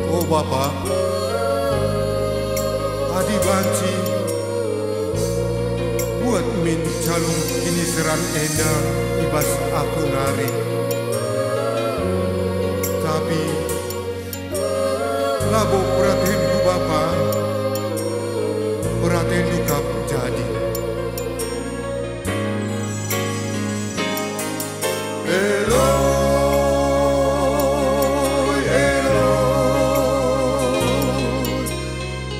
Oh Bapa, adi banci buat min calung kini seran enda ibas aku nari. Tapi labo perhatian ku Bapa, perhatian dukap jadi. Eloi, Eloi,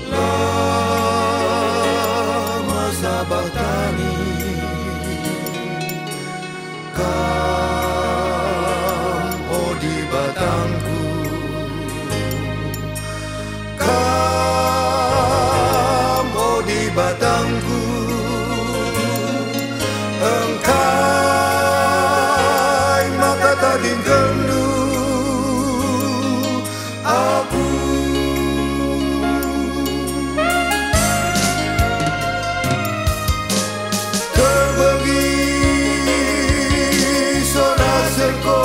lama sabachthani. Kam, oh di batangku, kam, oh di batangku, engkai maka tading gendu aku. Terbagi sorak serko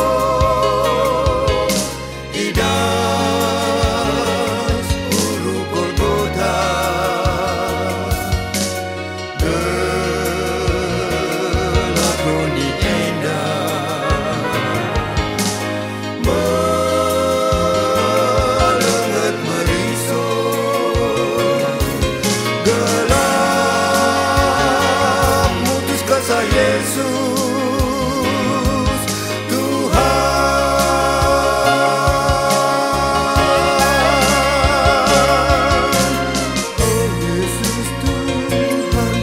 idas ulu Golgota, gelap noni endah melenget meriso, gelap mutus kasih Yesus Tuhan. Oh Yesus Tuhan,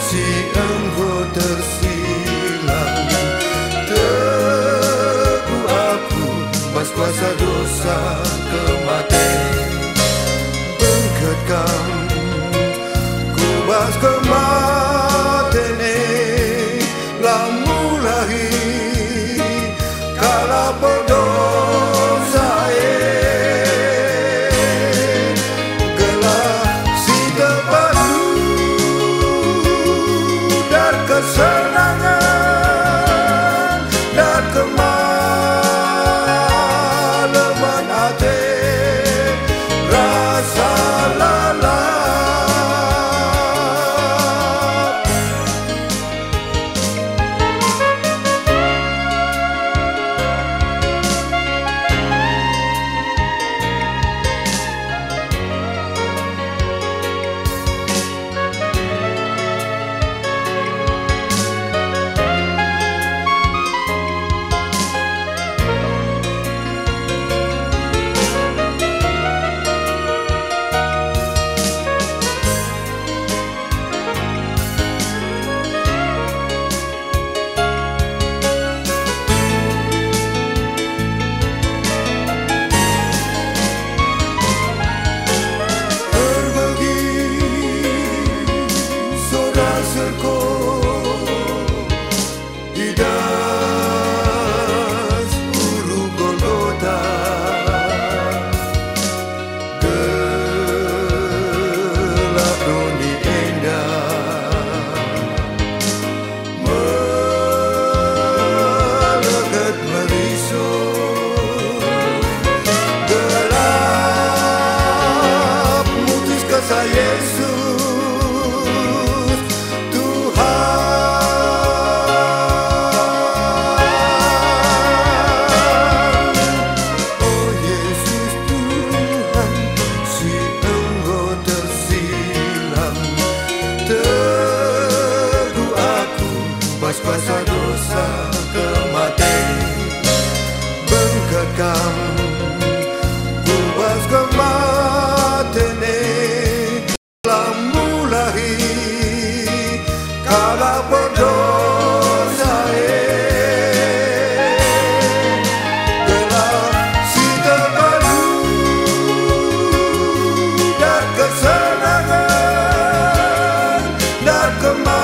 si Engkau tersilang, teguh aku bas kuasa dosa kematian, bengketkan ku bas kematian lamu lahir kala berdosa gelap si terpadu dan kesenangan dan kemalaman hati rasa lalap. Idas ulu Golgota, gelap noni endah melenget meriso, gelap mutus kasih Yesus Tuhan. Oh Yesus Tuhan, si Engkau tersilang, teguh aku bas kuasa dosa kematian, bengketkan ku bas kematian lamu lahir kala berdosa gelap si terpadu dan kesenangan dan kemalaman